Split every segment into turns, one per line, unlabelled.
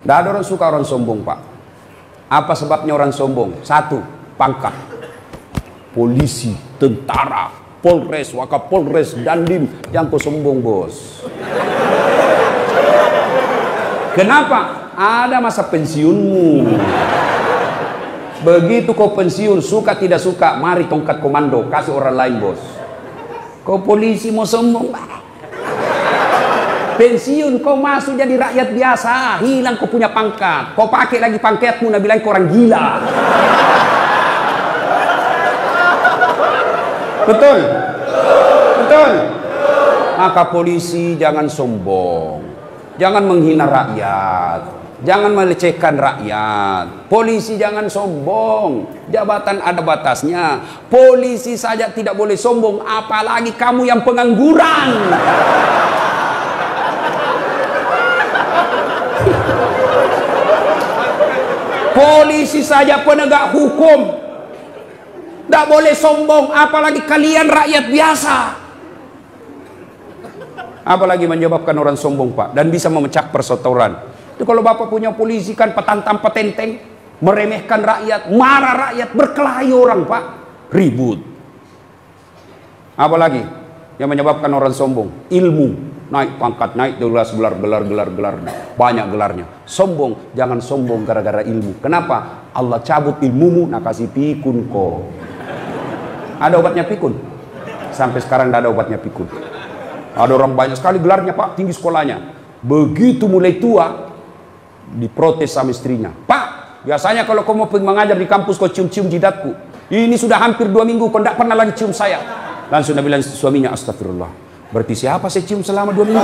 Tidak ada orang suka orang sombong, Pak. Apa sebabnya orang sombong? Satu, pangkat. Polisi, tentara, Polres, Wakapolres, Dandim, yang kau sombong, bos. Kenapa? Ada masa pensiunmu. Begitu kau pensiun, suka tidak suka, mari tongkat komando, kasih orang lain, bos. Kau polisi mau sombong, pensiun kau masuk jadi rakyat biasa, hilang kau punya pangkat, kau pakai lagi pangkatmu, nak bilang kau orang gila. Betul? Betul? Maka polisi jangan sombong, jangan menghina rakyat, jangan melecehkan rakyat. Polisi jangan sombong, jabatan ada batasnya. Polisi saja tidak boleh sombong, apalagi kamu yang pengangguran. Polisi saja penegak hukum tidak boleh sombong, apalagi kalian rakyat biasa. Apalagi menyebabkan orang sombong, Pak, dan bisa memecah perseteruan. Itu kalau Bapak punya polisi kan petantang petenteng, meremehkan rakyat, marah rakyat, berkelahi orang, Pak, ribut. Apalagi yang menyebabkan orang sombong? Ilmu, naik pangkat, naik gelar, banyak gelarnya. Sombong, jangan sombong gara-gara ilmu. Kenapa? Allah cabut ilmumu, nak kasih pikun kok. Ada obatnya pikun? Sampai sekarang tidak ada obatnya pikun. Ada orang banyak sekali gelarnya, Pak, tinggi sekolahnya. Begitu mulai tua, diprotes sama istrinya. Pak, biasanya kalau kau mau mengajar di kampus kau cium-cium jidatku. Ini sudah hampir 2 minggu kau tidak pernah lagi cium saya. Langsung dia bilang suaminya, astagfirullah. Berarti siapa saya cium selama 2 minggu?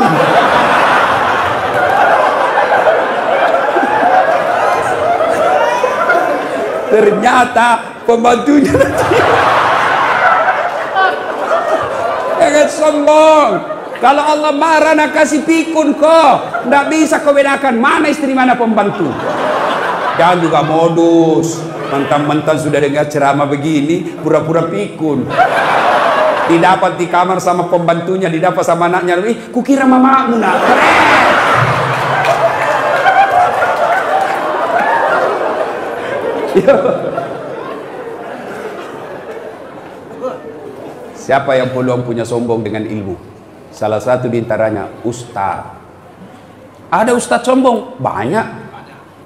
Ternyata pembantunya. Jangan sombong. Kalau Allah marah nak kasih pikun kok. Tidak bisa kau bedakan mana istri mana pembantu. Jangan juga modus. Mentang-mentang sudah dengar ceramah begini, pura-pura pikun. Didapat di kamar sama pembantunya, didapat sama anaknya. Kukira mamamu nak. Siapa yang peluang punya sombong dengan ilmu? Salah satu diantaranya ustaz. Ada ustaz sombong? Banyak.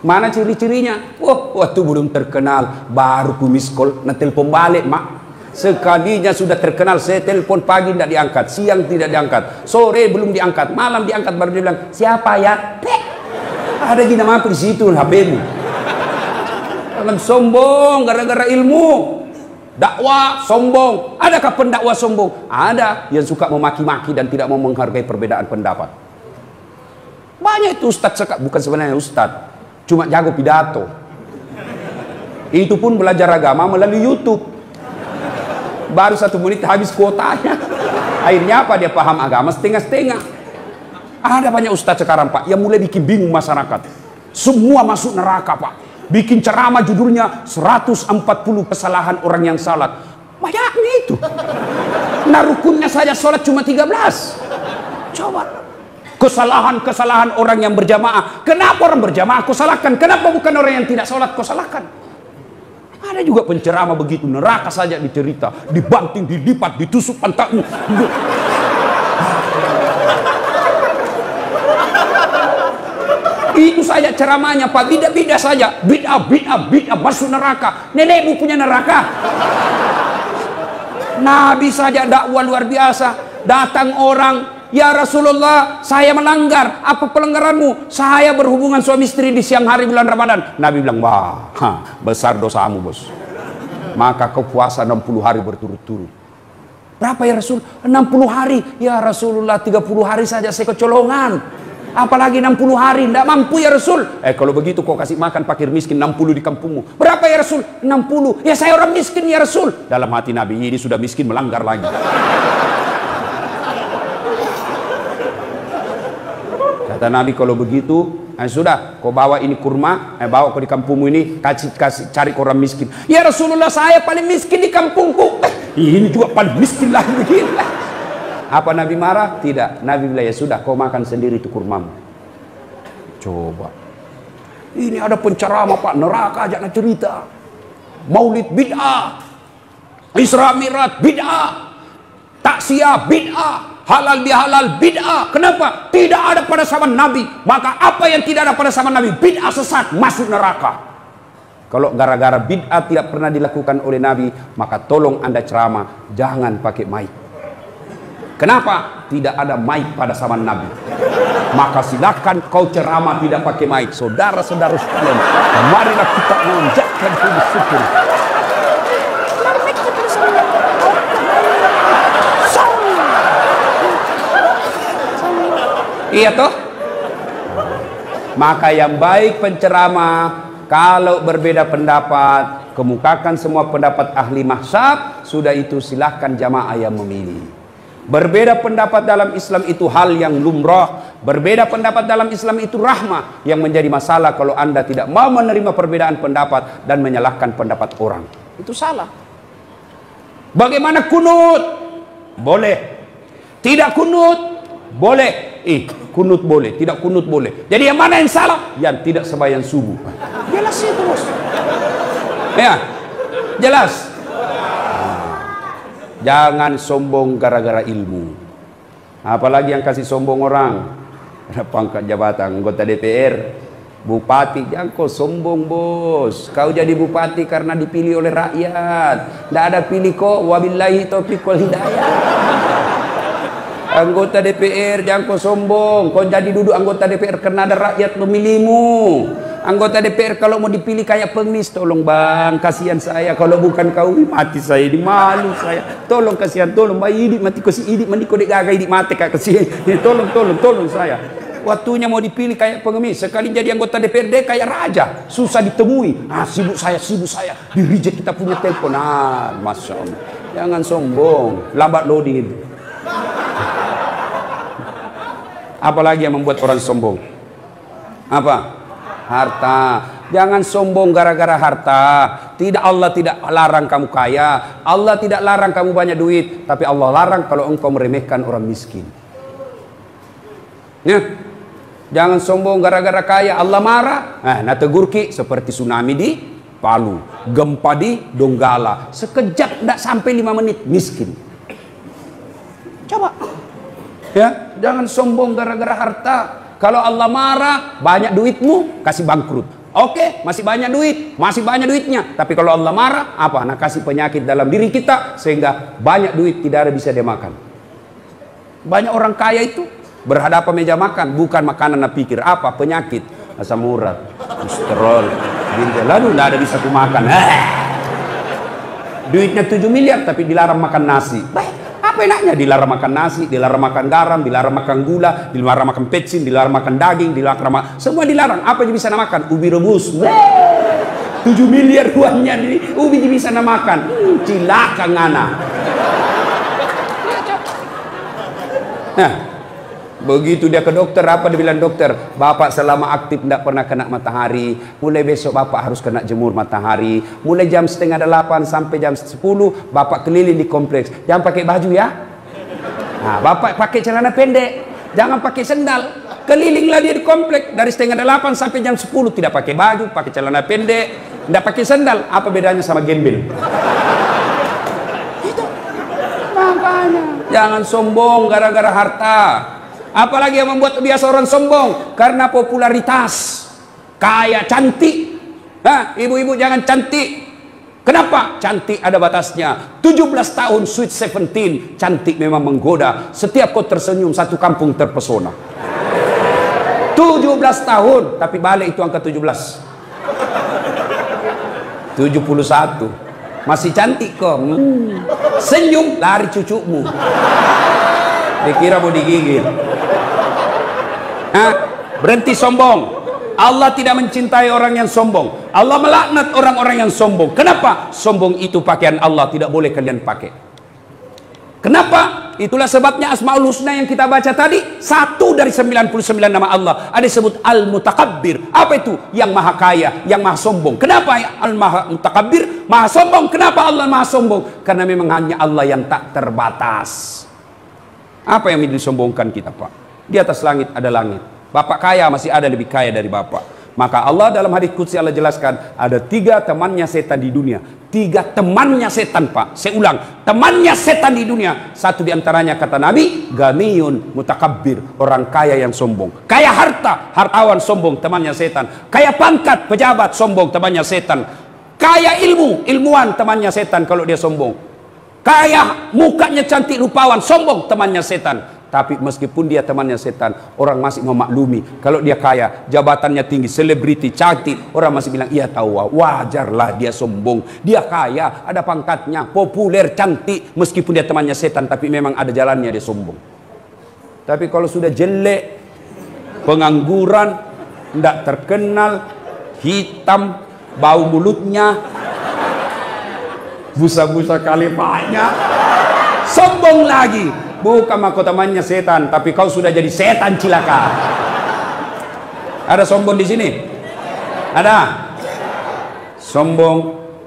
Mana ciri-cirinya? Waktu belum terkenal, baru ku miskol, nah telepon balik, mak. Sekalinya sudah terkenal, saya telepon pagi tidak diangkat, siang tidak diangkat, sore belum diangkat, malam diangkat, baru dia bilang, siapa ya? Ada gini nama aku di situ, HP-mu. Jangan sombong gara-gara ilmu. Dakwah sombong. Adakah pendakwah sombong? Ada yang suka memaki-maki dan tidak mau menghargai perbedaan pendapat. Banyak itu ustadz, bukan sebenarnya ustadz, cuma jago pidato. Itu pun belajar agama melalui YouTube. Baru 1 menit habis kuotanya. Akhirnya apa? Dia paham agama setengah-setengah. Ada banyak ustadz sekarang, Pak, yang mulai bikin bingung masyarakat. Semua masuk neraka, Pak. Bikin ceramah judulnya 140 kesalahan orang yang salat. Banyaknya itu. Nah rukunnya saja sholat cuma 13. Coba. Kesalahan-kesalahan orang yang berjamaah. Kenapa orang berjamaah kau salahkan? Kenapa bukan orang yang tidak sholat kau salahkan? Ada juga penceramah begitu. Neraka saja dicerita. Dibanting, dilipat, ditusuk pantatmu. Itu saja ceramahnya, Pak. Bida-bida saja. Bid'ah masuk neraka. Nenekmu punya neraka. Nabi saja dakwah luar biasa. Datang orang, ya Rasulullah, saya melanggar. Apa pelanggaranmu? Saya berhubungan suami istri di siang hari bulan Ramadan. Nabi bilang, wah, besar dosamu, bos. Maka kau puasa 60 hari berturut-turut. Berapa ya Rasul? 60 hari. Ya Rasulullah, 30 hari saja saya kecolongan. Apalagi 60 hari, tidak mampu ya Rasul. Kalau begitu kau kasih makan fakir miskin 60 di kampungmu. Berapa ya Rasul? 60. Ya saya orang miskin ya Rasul. Dalam hati Nabi, ini sudah miskin melanggar lagi. Kata Nabi, kalau begitu, sudah, kau bawa ini kurma, bawa kau di kampungmu ini, kasih cari orang miskin. Ya Rasulullah, saya paling miskin di kampungku. Ini juga paling miskin lagi begini. Apa Nabi marah? Tidak. Nabi bilang, ya sudah, kau makan sendiri itu kurmamu. Coba. Ini ada penceramah Pak, neraka aja nak cerita. Maulid bid'ah, Isra Mi'raj bid'ah, taksiyah bid'ah, halal bihalal bid'ah. Kenapa? Tidak ada pada zaman Nabi. Maka apa yang tidak ada pada zaman Nabi, bid'ah, sesat, masuk neraka. Kalau gara-gara bid'ah tidak pernah dilakukan oleh Nabi, maka tolong Anda ceramah jangan pakai mic. Kenapa? Tidak ada mic pada zaman Nabi. Maka silakan kau ceramah tidak pakai mic. Saudara-saudara sekalian, marilah kita mengucapkan puji syukur. Iya toh? Maka yang baik penceramah, kalau berbeda pendapat, kemukakan semua pendapat ahli mazhab, sudah itu silahkan jamaah yang memilih. Berbeda pendapat dalam Islam itu hal yang lumrah. Berbeda pendapat dalam Islam itu rahmah. Yang menjadi masalah kalau Anda tidak mau menerima perbedaan pendapat dan menyalahkan pendapat orang, itu salah. Bagaimana kunut? Boleh. Tidak kunut? Boleh. Kunut boleh, tidak kunut boleh. Jadi yang mana yang salah? Yang tidak sembahyang subuh. Jelas itu, bos. Ya, jelas. Jangan sombong gara-gara ilmu. Apalagi yang kasih sombong orang, pangkat jabatan, anggota DPR, bupati. Jangan kau sombong, bos. Kau jadi bupati karena dipilih oleh rakyat. Tidak ada pilih kok. Wabillahi taufiq wal hidayah. Anggota DPR, jangan kau sombong. Kau jadi duduk anggota DPR karena ada rakyat memilihmu. Anggota DPR kalau mau dipilih kayak pengemis, tolong bang, kasihan saya. Kalau bukan kau, mati saya, di malu saya. Tolong kasihan, tolong bang, idik mati ko si idik mandi ko dek gagai idik mati kak kasihan. Tolong saya. Waktunya mau dipilih kayak pengemis, sekali jadi anggota DPRD kayak raja, susah ditemui. Sibuk saya, di reject kita punya telepon. Masya Allah. Jangan sombong, lambat loading itu. Apalagi yang membuat orang sombong? Apa? Harta. Jangan sombong gara-gara harta. Tidak, Allah tidak larang kamu kaya, Allah tidak larang kamu banyak duit, tapi Allah larang kalau engkau meremehkan orang miskin. Ya. Jangan sombong gara-gara kaya, Allah marah. Nah tegurki seperti tsunami di Palu, gempa di Donggala, sekejap tidak sampai 5 menit miskin. Coba. Ya, jangan sombong gara-gara harta. Kalau Allah marah, banyak duitmu, kasih bangkrut. Oke, masih banyak duit, masih banyak duitnya. Tapi kalau Allah marah, apa? Nah, kasih penyakit dalam diri kita, sehingga banyak duit tidak ada bisa dia makan. Banyak orang kaya itu berhadapan meja makan, bukan makanan, nah pikir apa? Penyakit, asam urat, kolesterol, lalu tidak ada bisa kumakan. Duitnya 7 miliar, tapi dilarang makan nasi. Apa enaknya? Dilarang makan nasi, dilarang makan garam, dilarang makan gula, dilarang makan pecin, dilarang makan daging, dilarang makan, semua dilarang. Apa yang bisa makan? Ubi rebus. 7 miliar uangnya ini, ubi bisa makan. Cilaka ngana. Nah, begitu dia ke dokter, apa dia bilang dokter? Bapak selama aktif tidak pernah kena matahari. Mulai besok bapak harus kena jemur matahari. Mulai jam 7:30 sampai jam 10 bapak keliling di kompleks. Jangan pakai baju ya. Nah, bapak pakai celana pendek, jangan pakai sendal. Kelilinglah dia di kompleks dari 7:30 sampai jam 10. Tidak pakai baju, pakai celana pendek, tidak pakai sendal. Apa bedanya sama gembel? Itu makanya jangan sombong gara-gara harta. Apalagi yang membuat biasa orang sombong karena popularitas, kaya, cantik. Ibu-ibu jangan cantik. Kenapa? Cantik ada batasnya. 17 tahun sweet 17, cantik memang menggoda. Setiap kau tersenyum satu kampung terpesona. 17 tahun, tapi balik itu angka 17. 71. Masih cantik kok. Senyum lari cucumu. Dikira mau digigit. Berhenti sombong. Allah tidak mencintai orang yang sombong. Allah melaknat orang-orang yang sombong. Kenapa? Sombong itu pakaian Allah, tidak boleh kalian pakai. Kenapa? Itulah sebabnya Asmaul Husna yang kita baca tadi, satu dari 99 nama Allah ada disebut Al-Mutakabbir. Apa itu? Yang maha kaya, yang maha sombong. Kenapa Al-Mutakabbir? Maha sombong. Kenapa Allah maha sombong? Karena memang hanya Allah yang tak terbatas. Apa yang disombongkan kita, Pak? Di atas langit ada langit. Bapak kaya, masih ada lebih kaya dari bapak. Maka Allah dalam hadis qudsi Allah jelaskan, ada 3 temannya setan di dunia. 3 temannya setan, Pak. Saya ulang, temannya setan di dunia. Satu diantaranya kata Nabi, ganiyun mutakabbir, orang kaya yang sombong. Kaya harta, hartawan sombong, temannya setan. Kaya pangkat, pejabat sombong, temannya setan. Kaya ilmu, ilmuwan, temannya setan kalau dia sombong. Kaya mukanya cantik, rupawan, sombong, temannya setan. Tapi meskipun dia temannya setan, orang masih memaklumi. Kalau dia kaya, jabatannya tinggi, selebriti, cantik, orang masih bilang, iya tahu, wajarlah dia sombong. Dia kaya, ada pangkatnya, populer, cantik. Meskipun dia temannya setan, tapi memang ada jalannya dia sombong. Tapi kalau sudah jelek, pengangguran, tidak terkenal, hitam, bau mulutnya, busa-busa kali banyak, sombong lagi. Bukan mahkotamannya setan, tapi kau sudah jadi setan cilaka. Ada sombong di sini? Ada? Sombong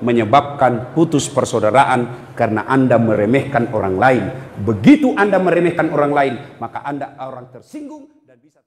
menyebabkan putus persaudaraan karena Anda meremehkan orang lain. Begitu Anda meremehkan orang lain, maka Anda orang tersinggung dan bisa